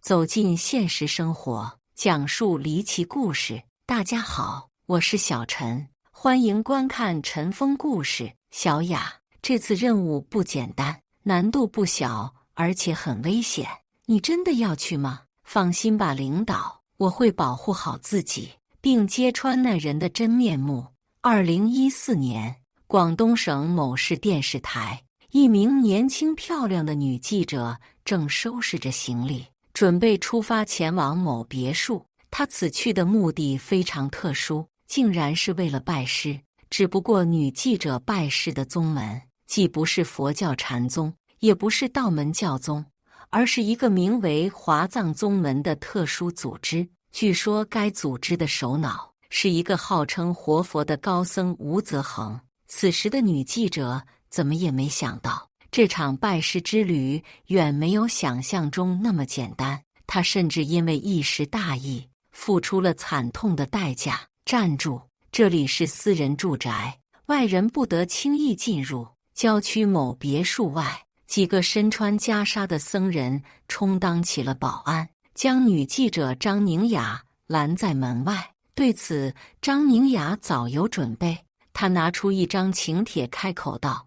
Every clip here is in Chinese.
走进现实生活，讲述离奇故事。大家好，我是小陈，欢迎观看陈峰故事。小雅，这次任务不简单，难度不小，而且很危险。你真的要去吗？放心吧，领导，我会保护好自己，并揭穿那人的真面目。2014年，广东省某市电视台，一名年轻漂亮的女记者正收拾着行李，准备出发前往某别墅。她此去的目的非常特殊，竟然是为了拜师。只不过女记者拜师的宗门既不是佛教禅宗，也不是道门教宗，而是一个名为华藏宗门的特殊组织。据说该组织的首脑是一个号称活佛的高僧吴泽恒。此时的女记者怎么也没想到，这场拜师之旅远没有想象中那么简单。她甚至因为一时大意，付出了惨痛的代价。站住！这里是私人住宅，外人不得轻易进入。郊区某别墅外，几个身穿袈裟的僧人充当起了保安，将女记者张宁雅拦在门外。对此，张宁雅早有准备，她拿出一张请帖，开口道：“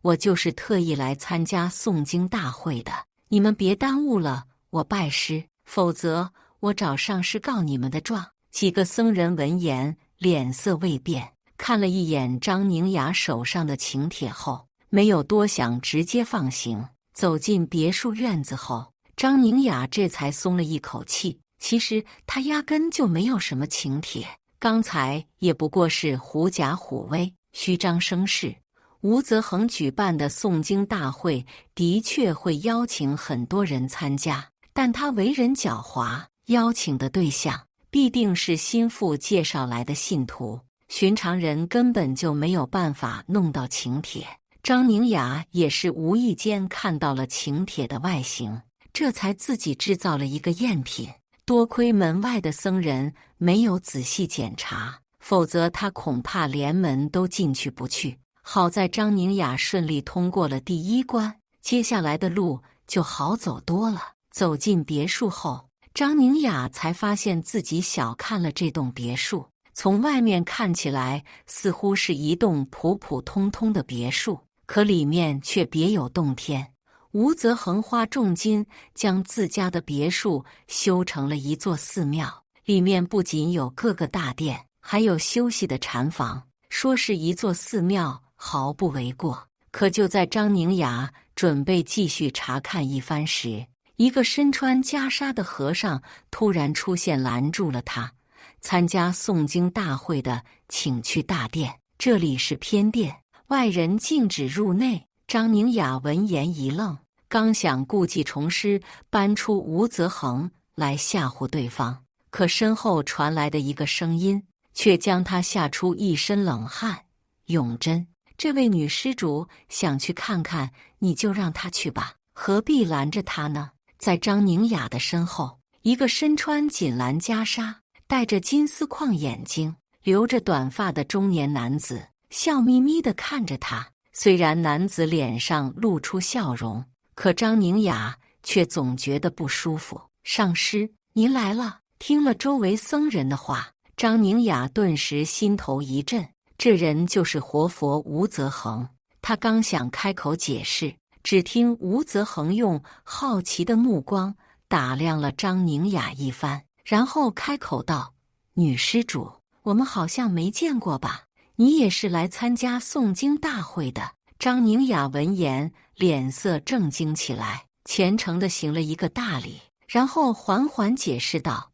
我就是特意来参加诵经大会的，你们别耽误了我拜师，否则我找上师告你们的状。”几个僧人闻言脸色未变，看了一眼张宁雅手上的请帖后，没有多想，直接放行。走进别墅院子后，张宁雅这才松了一口气。其实她压根就没有什么请帖，刚才也不过是狐假虎威，虚张声势。吴泽恒举办的诵经大会的确会邀请很多人参加，但他为人狡猾，邀请的对象必定是心腹介绍来的信徒，寻常人根本就没有办法弄到请帖。张宁雅也是无意间看到了请帖的外形，这才自己制造了一个赝品。多亏门外的僧人没有仔细检查，否则他恐怕连门都进去不去。好在张宁雅顺利通过了第一关，接下来的路就好走多了。走进别墅后，张宁雅才发现自己小看了这栋别墅。从外面看起来似乎是一栋普普通通的别墅，可里面却别有洞天。吴泽恒花重金将自家的别墅修成了一座寺庙，里面不仅有各个大殿，还有休息的禅房。说是一座寺庙毫不为过。可就在张宁雅准备继续查看一番时，一个身穿袈裟的和尚突然出现，拦住了他。参加诵经大会的请去大殿，这里是偏殿，外人禁止入内。张宁雅闻言一愣，刚想故技重施，搬出吴泽恒来吓唬对方，可身后传来的一个声音却将他吓出一身冷汗。永贞，这位女施主想去看看，你就让她去吧，何必拦着她呢？在张宁雅的身后，一个身穿锦蓝袈裟，戴着金丝框眼镜，留着短发的中年男子笑眯眯地看着她。虽然男子脸上露出笑容，可张宁雅却总觉得不舒服。上师，您来了。听了周围僧人的话，张宁雅顿时心头一震，这人就是活佛吴泽恒。他刚想开口解释，只听吴泽恒用好奇的目光打量了张宁雅一番，然后开口道：“女施主，我们好像没见过吧？你也是来参加诵经大会的？”张宁雅闻言脸色正经起来，虔诚地行了一个大礼，然后缓缓解释道：“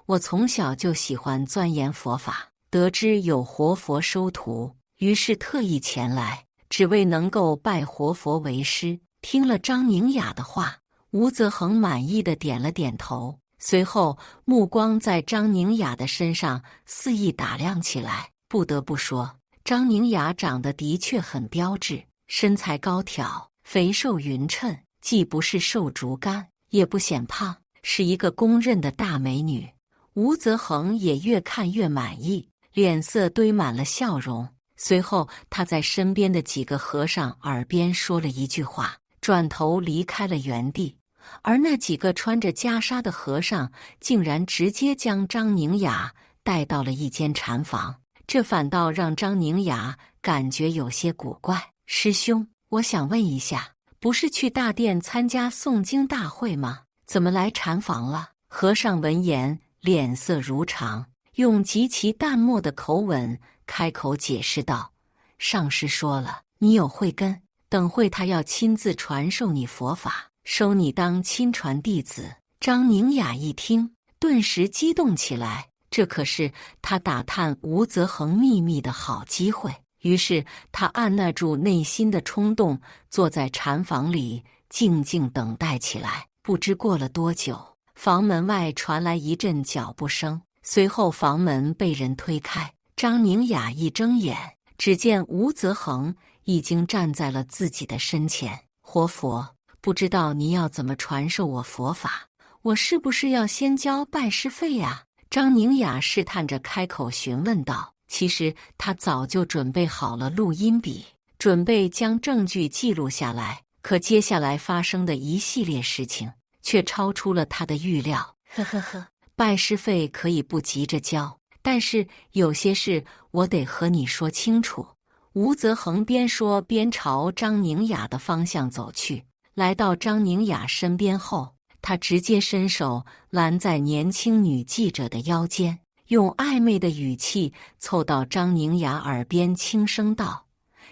我从小就喜欢钻研佛法，得知有活佛收徒，于是特意前来，只为能够拜活佛为师。”听了张宁雅的话，吴泽恒满意的点了点头，随后目光在张宁雅的身上肆意打量起来。不得不说，张宁雅长得的确很标致，身材高挑，肥瘦匀称，既不是瘦竹竿，也不显胖，是一个公认的大美女。吴泽恒也越看越满意，脸色堆满了笑容。随后他在身边的几个和尚耳边说了一句话，转头离开了原地。而那几个穿着袈裟的和尚竟然直接将张宁雅带到了一间禅房，这反倒让张宁雅感觉有些古怪。师兄，我想问一下，不是去大殿参加诵经大会吗？怎么来禅房了？和尚闻言脸色如常，用极其淡漠的口吻开口解释道：上师说了，你有慧根，等会他要亲自传授你佛法，收你当亲传弟子。张宁雅一听，顿时激动起来，这可是他打探吴泽恒秘密的好机会。于是他按捺住内心的冲动，坐在禅房里静静等待起来。不知过了多久，房门外传来一阵脚步声，随后房门被人推开。张宁雅一睁眼，只见吴泽恒已经站在了自己的身前。活佛，不知道你要怎么传授我佛法？我是不是要先交拜师费呀？张宁雅试探着开口询问道。其实他早就准备好了录音笔，准备将证据记录下来。可接下来发生的一系列事情却超出了他的预料。呵呵呵，拜师费可以不急着交，但是有些事我得和你说清楚。吴泽恒边说边朝张宁雅的方向走去。来到张宁雅身边后，他直接伸手拦在年轻女记者的腰间，用暧昧的语气凑到张宁雅耳边轻声道：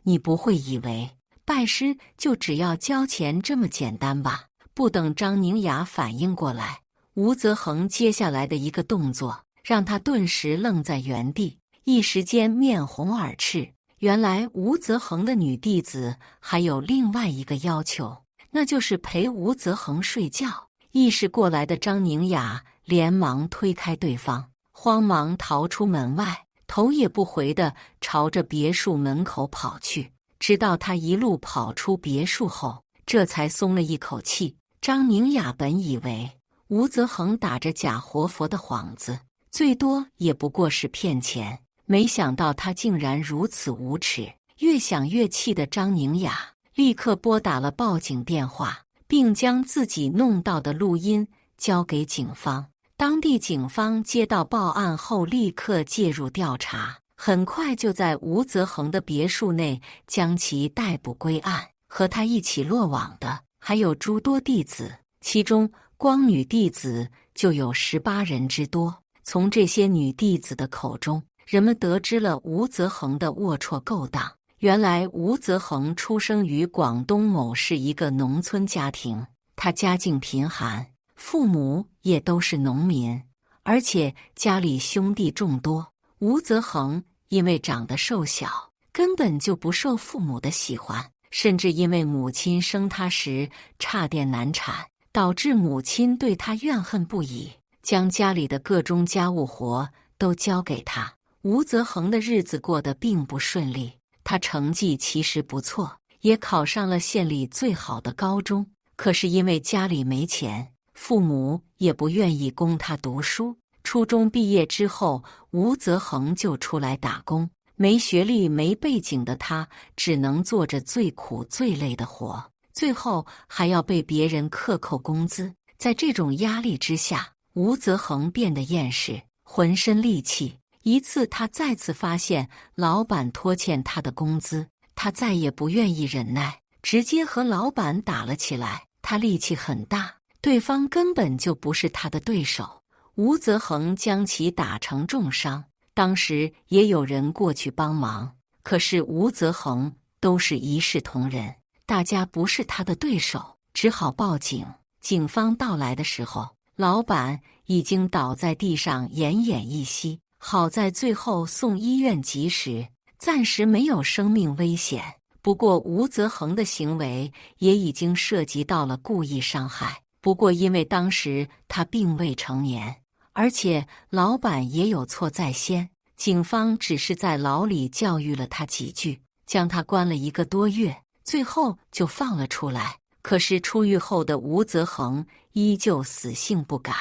你不会以为拜师就只要交钱这么简单吧？不等张宁雅反应过来，吴泽恒接下来的一个动作让他顿时愣在原地，一时间面红耳赤。原来吴泽恒的女弟子还有另外一个要求，那就是陪吴泽恒睡觉。意识过来的张宁雅连忙推开对方，慌忙逃出门外，头也不回地朝着别墅门口跑去。直到他一路跑出别墅后，这才松了一口气。张宁雅本以为吴泽恒打着假活佛的幌子，最多也不过是骗钱，没想到他竟然如此无耻。越想越气的张宁雅立刻拨打了报警电话，并将自己弄到的录音交给警方。当地警方接到报案后立刻介入调查，很快就在吴泽恒的别墅内将其逮捕归案。和他一起落网的还有诸多弟子，其中光女弟子就有18人之多。从这些女弟子的口中，人们得知了吴泽恒的龌龊勾当。原来吴泽恒出生于广东某市一个农村家庭，他家境贫寒，父母也都是农民，而且家里兄弟众多。吴泽恒因为长得瘦小，根本就不受父母的喜欢，甚至因为母亲生他时差点难产，导致母亲对他怨恨不已，将家里的各种家务活都交给他。吴泽恒的日子过得并不顺利，他成绩其实不错，也考上了县里最好的高中，可是因为家里没钱，父母也不愿意供他读书。初中毕业之后，吴泽恒就出来打工。没学历没背景的他只能做着最苦最累的活，最后还要被别人克扣工资。在这种压力之下，吴泽恒变得厌世，浑身戾气。一次他再次发现老板拖欠他的工资，他再也不愿意忍耐，直接和老板打了起来。他力气很大，对方根本就不是他的对手。吴泽恒将其打成重伤，当时也有人过去帮忙，可是吴泽恒都是一视同仁，大家不是他的对手，只好报警。警方到来的时候，老板已经倒在地上奄奄一息，好在最后送医院及时，暂时没有生命危险。不过吴泽恒的行为也已经涉及到了故意伤害，不过因为当时他并未成年，而且老板也有错在先，警方只是在牢里教育了他几句，将他关了1个多月，最后就放了出来。可是出狱后的吴泽恒依旧死性不改，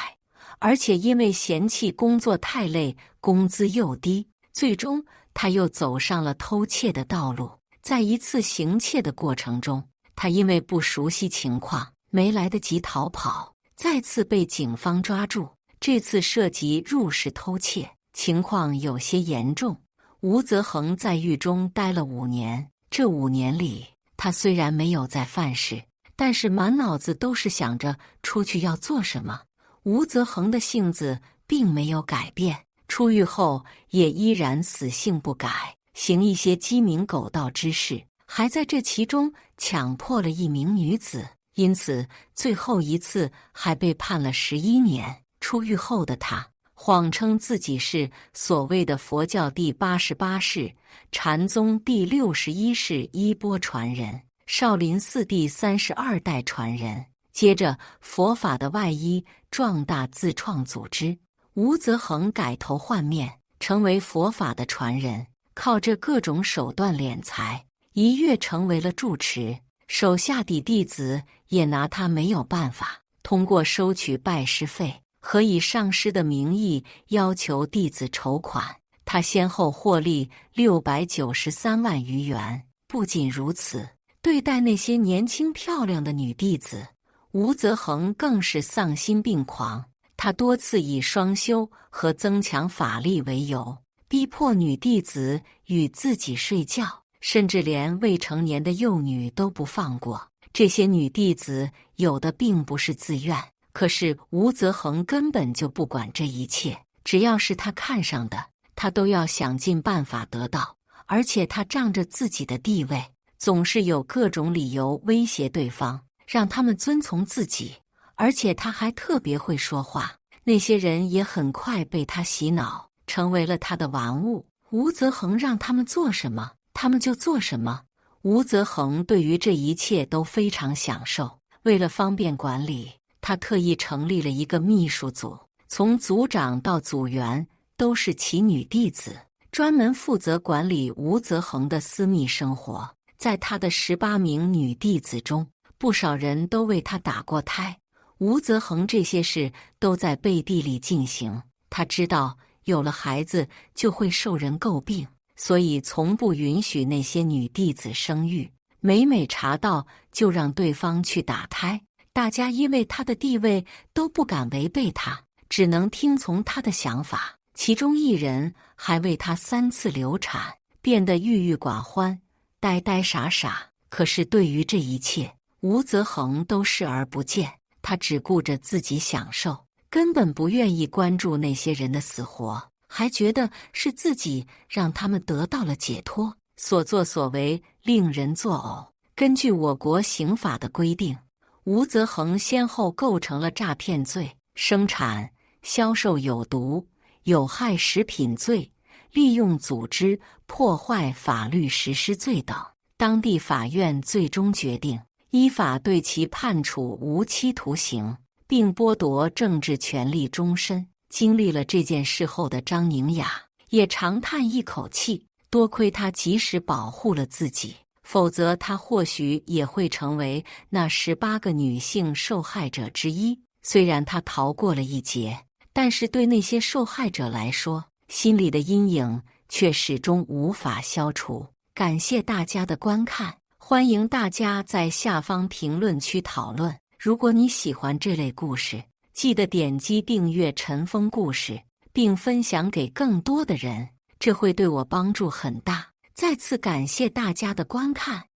而且因为嫌弃工作太累，工资又低，最终他又走上了偷窃的道路。在一次行窃的过程中，他因为不熟悉情况，没来得及逃跑，再次被警方抓住。这次涉及入室偷窃，情况有些严重。吴泽恒在狱中待了5年，这5年里，他虽然没有再犯事，但是满脑子都是想着出去要做什么。吴泽恒的性子并没有改变，出狱后也依然死性不改，行一些鸡鸣狗盗之事，还在这其中强迫了一名女子，因此最后一次还被判了11年。出狱后的他谎称自己是所谓的佛教第88世、禅宗第61世衣钵传人，少林寺第32代传人，接着佛法的外衣壮大自创组织。吴泽恒改头换面，成为佛法的传人，靠着各种手段敛财，一跃成为了住持，手下的弟子也拿他没有办法，通过收取拜师费和以上师的名义要求弟子筹款，他先后获利693万余元。不仅如此，对待那些年轻漂亮的女弟子，吴泽恒更是丧心病狂。他多次以双修和增强法力为由，逼迫女弟子与自己睡觉，甚至连未成年的幼女都不放过。这些女弟子有的并不是自愿，可是吴泽恒根本就不管这一切，只要是他看上的，他都要想尽办法得到。而且他仗着自己的地位，总是有各种理由威胁对方，让他们遵从自己。而且他还特别会说话，那些人也很快被他洗脑，成为了他的玩物。吴泽恒让他们做什么，他们就做什么。吴泽恒对于这一切都非常享受，为了方便管理，他特意成立了一个秘书组，从组长到组员都是其女弟子，专门负责管理吴泽恒的私密生活。在他的18名女弟子中，不少人都为他打过胎。吴泽恒这些事都在背地里进行，他知道有了孩子就会受人诟病，所以从不允许那些女弟子生育，每查到就让对方去打胎。大家因为他的地位都不敢违背他，只能听从他的想法。其中一人还为他3次流产，变得郁郁寡欢，呆傻。可是对于这一切，吴泽恒都视而不见，他只顾着自己享受，根本不愿意关注那些人的死活，还觉得是自己让他们得到了解脱，所作所为令人作呕。根据我国刑法的规定，吴泽恒先后构成了诈骗罪、生产、销售有毒、有害食品罪、利用组织破坏法律实施罪等。当地法院最终决定依法对其判处无期徒刑，并剥夺政治权利终身。经历了这件事后的张宁雅也长叹一口气，多亏她及时保护了自己，否则她或许也会成为那18个女性受害者之一。虽然她逃过了一劫，但是对那些受害者来说，心里的阴影却始终无法消除。感谢大家的观看，欢迎大家在下方评论区讨论。如果你喜欢这类故事，记得点击订阅陈峰故事，并分享给更多的人，这会对我帮助很大。再次感谢大家的观看。